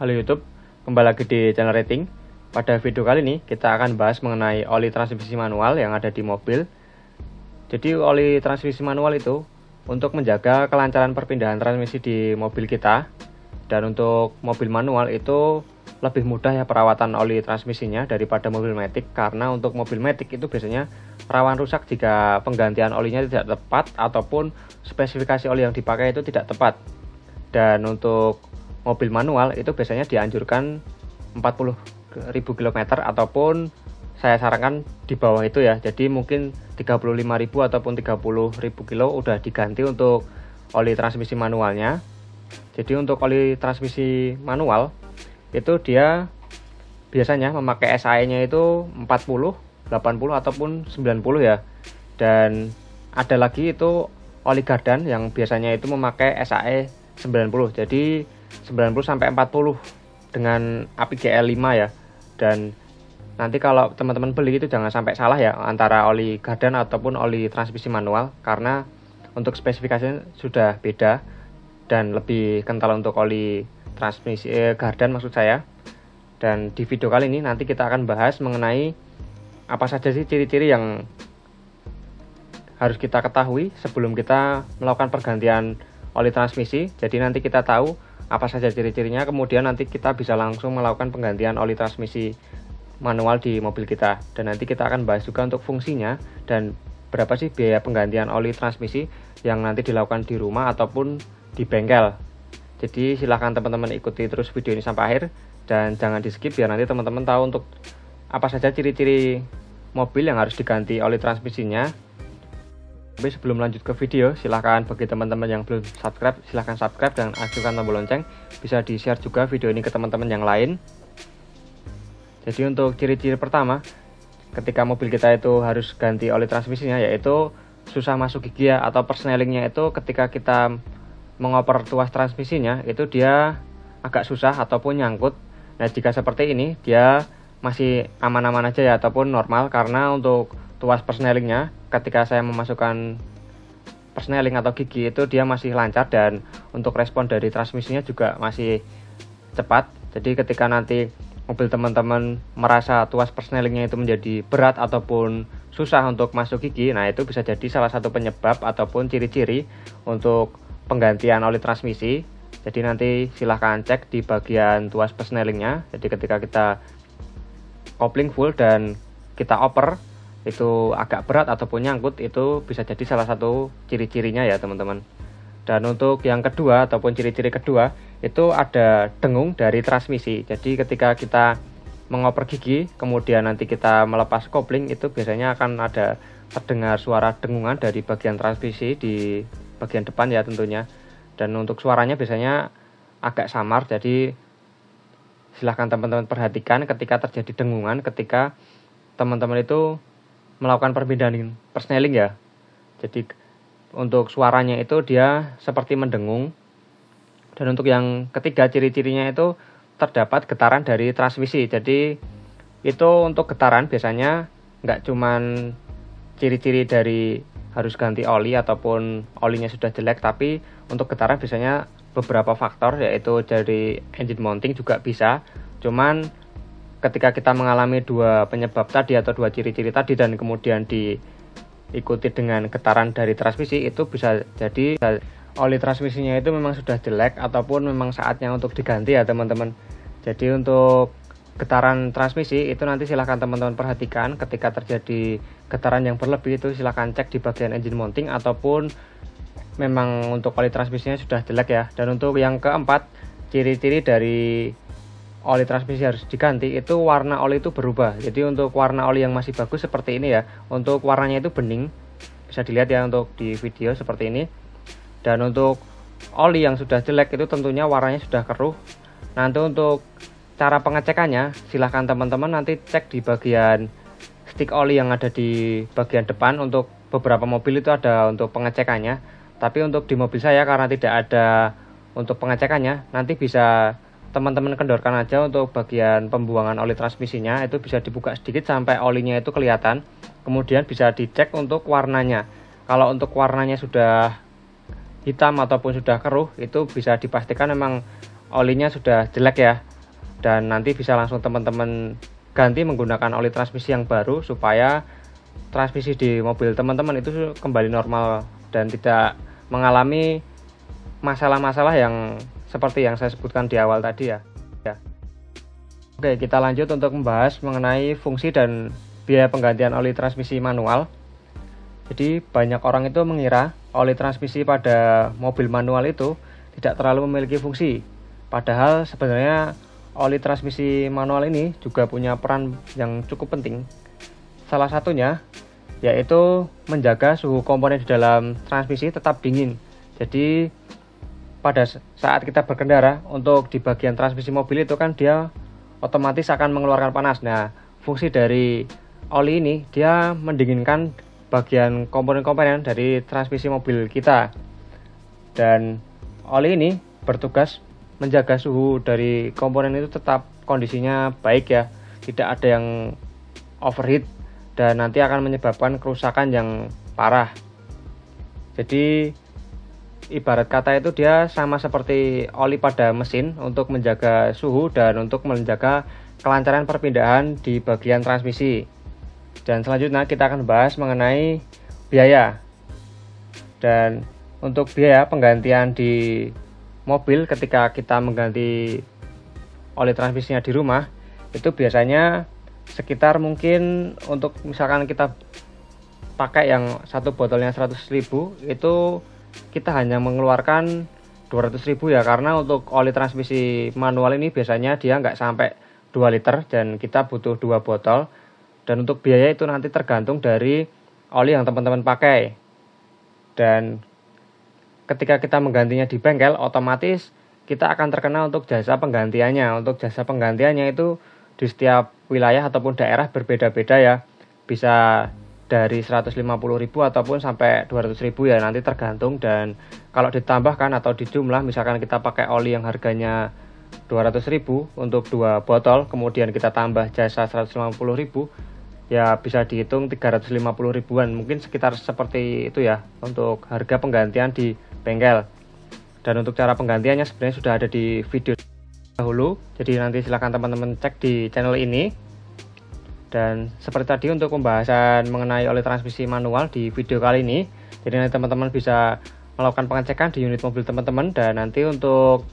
Halo YouTube, kembali lagi di channel Rating. Pada video kali ini kita akan bahas mengenai oli transmisi manual yang ada di mobil. Jadi oli transmisi manual itu untuk menjaga kelancaran perpindahan transmisi di mobil kita. Dan untuk mobil manual itu lebih mudah ya perawatan oli transmisinya daripada mobil matic, karena untuk mobil matic itu biasanya rawan rusak jika penggantian olinya tidak tepat ataupun spesifikasi oli yang dipakai itu tidak tepat. Dan untuk mobil manual itu biasanya dianjurkan 40.000 km ataupun saya sarankan di bawah itu ya. Jadi mungkin 35.000 ataupun 30.000 kilo udah diganti untuk oli transmisi manualnya. Jadi untuk oli transmisi manual itu dia biasanya memakai SAE nya itu 40, 80 ataupun 90 ya. Dan ada lagi itu oli gardan yang biasanya itu memakai SAE 90. Jadi 90 sampai 40 dengan api GL5 ya. Dan nanti kalau teman-teman beli itu jangan sampai salah ya antara oli gardan ataupun oli transmisi manual, karena untuk spesifikasinya sudah beda dan lebih kental untuk oli transmisi gardan maksud saya. Dan di video kali ini nanti kita akan bahas mengenai apa saja sih ciri-ciri yang harus kita ketahui sebelum kita melakukan pergantian oli transmisi. Jadi nanti kita tahu apa saja ciri-cirinya, kemudian nanti kita bisa langsung melakukan penggantian oli transmisi manual di mobil kita. Dan nanti kita akan bahas juga untuk fungsinya dan berapa sih biaya penggantian oli transmisi yang nanti dilakukan di rumah ataupun di bengkel. Jadi silahkan teman-teman ikuti terus video ini sampai akhir dan jangan di skip biar nanti teman-teman tahu untuk apa saja ciri-ciri mobil yang harus diganti oli transmisinya. Tapi sebelum lanjut ke video, silahkan bagi teman-teman yang belum subscribe, silahkan subscribe dan aktifkan tombol lonceng. Bisa di share juga video ini ke teman-teman yang lain. Jadi untuk ciri-ciri pertama ketika mobil kita itu harus ganti oli transmisinya, yaitu susah masuk gigi ya, atau persnelingnya itu ketika kita mengoper tuas transmisinya itu dia agak susah ataupun nyangkut. Nah jika seperti ini dia masih aman-aman aja ya ataupun normal, karena untuk tuas persnelingnya ketika saya memasukkan persneling atau gigi itu dia masih lancar dan untuk respon dari transmisinya juga masih cepat. Jadi ketika nanti mobil teman-teman merasa tuas persnelingnya itu menjadi berat ataupun susah untuk masuk gigi, nah itu bisa jadi salah satu penyebab ataupun ciri-ciri untuk penggantian oli transmisi. Jadi nanti silahkan cek di bagian tuas persnelingnya. Jadi ketika kita kopling full dan kita oper itu agak berat ataupun nyangkut, itu bisa jadi salah satu ciri-cirinya ya teman-teman. Dan untuk yang kedua ataupun ciri-ciri kedua itu ada dengung dari transmisi. Jadi ketika kita mengoper gigi kemudian nanti kita melepas kopling, itu biasanya akan ada terdengar suara dengungan dari bagian transmisi di bagian depan ya tentunya. Dan untuk suaranya biasanya agak samar. Jadi silahkan teman-teman perhatikan ketika terjadi dengungan ketika teman-teman itu melakukan perpindahan persneling ya. Jadi untuk suaranya itu dia seperti mendengung. Dan untuk yang ketiga ciri-cirinya itu terdapat getaran dari transmisi. Jadi itu untuk getaran biasanya nggak cuman ciri-ciri dari harus ganti oli ataupun olinya sudah jelek, tapi untuk getaran biasanya beberapa faktor, yaitu dari engine mounting juga bisa. Cuman ketika kita mengalami dua penyebab tadi atau dua ciri-ciri tadi dan kemudian diikuti dengan getaran dari transmisi, itu bisa jadi oli transmisinya itu memang sudah jelek ataupun memang saatnya untuk diganti ya teman-teman. Jadi untuk getaran transmisi itu nanti silahkan teman-teman perhatikan ketika terjadi getaran yang berlebih, itu silahkan cek di bagian engine mounting ataupun memang untuk oli transmisinya sudah jelek ya. Dan untuk yang keempat ciri-ciri dari oli transmisi harus diganti itu warna oli itu berubah. Jadi untuk warna oli yang masih bagus seperti ini ya, untuk warnanya itu bening, bisa dilihat ya untuk di video seperti ini. Dan untuk oli yang sudah jelek itu tentunya warnanya sudah keruh. Nanti untuk cara pengecekannya silahkan teman-teman nanti cek di bagian stick oli yang ada di bagian depan. Untuk beberapa mobil itu ada untuk pengecekannya, tapi untuk di mobil saya karena tidak ada untuk pengecekannya, nanti bisa teman-teman kendorkan aja untuk bagian pembuangan oli transmisinya, itu bisa dibuka sedikit sampai olinya itu kelihatan. Kemudian bisa dicek untuk warnanya. Kalau untuk warnanya sudah hitam ataupun sudah keruh, itu bisa dipastikan memang olinya sudah jelek ya. dan nanti bisa langsung teman-teman ganti menggunakan oli transmisi yang baru supaya transmisi di mobil teman-teman itu kembali normal dan tidak mengalami masalah-masalah yang seperti yang saya sebutkan di awal tadi ya. Oke, kita lanjut untuk membahas mengenai fungsi dan biaya penggantian oli transmisi manual. Jadi banyak orang itu mengira oli transmisi pada mobil manual itu tidak terlalu memiliki fungsi. Padahal sebenarnya oli transmisi manual ini juga punya peran yang cukup penting. Salah satunya yaitu menjaga suhu komponen di dalam transmisi tetap dingin. Jadi pada saat kita berkendara untuk di bagian transmisi mobil itu kan dia otomatis akan mengeluarkan panas. Nah, fungsi dari oli ini dia mendinginkan bagian komponen-komponen dari transmisi mobil kita. Dan oli ini bertugas menjaga suhu dari komponen itu tetap kondisinya baik ya, tidak ada yang overheat dan nanti akan menyebabkan kerusakan yang parah. Jadi ibarat kata itu dia sama seperti oli pada mesin untuk menjaga suhu dan untuk menjaga kelancaran perpindahan di bagian transmisi. Dan selanjutnya kita akan bahas mengenai biaya. Dan untuk biaya penggantian di mobil ketika kita mengganti oli transmisinya di rumah itu biasanya sekitar mungkin untuk misalkan kita pakai yang satu botolnya 100.000 itu kita hanya mengeluarkan 200.000 ya, karena untuk oli transmisi manual ini biasanya dia nggak sampai 2 liter dan kita butuh 2 botol. Dan untuk biaya itu nanti tergantung dari oli yang teman-teman pakai. Dan ketika kita menggantinya di bengkel, otomatis kita akan terkena untuk jasa penggantiannya. Untuk jasa penggantiannya itu di setiap wilayah ataupun daerah berbeda-beda ya. Bisa dari 150.000 ataupun sampai 200.000 ya, nanti tergantung. Dan kalau ditambahkan atau dijumlah, misalkan kita pakai oli yang harganya 200.000 untuk 2 botol, kemudian kita tambah jasa 150.000, ya bisa dihitung 350 ribuan, mungkin sekitar seperti itu ya untuk harga penggantian di bengkel. Dan untuk cara penggantiannya sebenarnya sudah ada di video dahulu, jadi nanti silahkan teman-teman cek di channel ini. Dan seperti tadi untuk pembahasan mengenai oli transmisi manual di video kali ini, jadi nanti teman-teman bisa melakukan pengecekan di unit mobil teman-teman, dan nanti untuk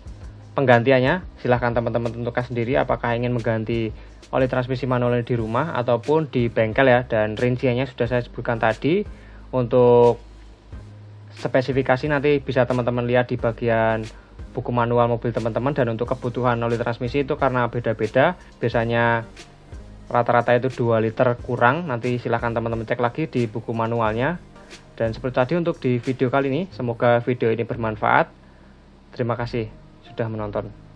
penggantiannya silahkan teman-teman tentukan sendiri apakah ingin mengganti oli transmisi manual di rumah ataupun di bengkel ya. Dan rinciannya sudah saya sebutkan tadi. Untuk spesifikasi nanti bisa teman-teman lihat di bagian buku manual mobil teman-teman. Dan untuk kebutuhan oli transmisi itu karena beda-beda, biasanya rata-rata itu 2 liter kurang, nanti silahkan teman-teman cek lagi di buku manualnya. Dan seperti tadi untuk di video kali ini, semoga video ini bermanfaat. Terima kasih sudah menonton.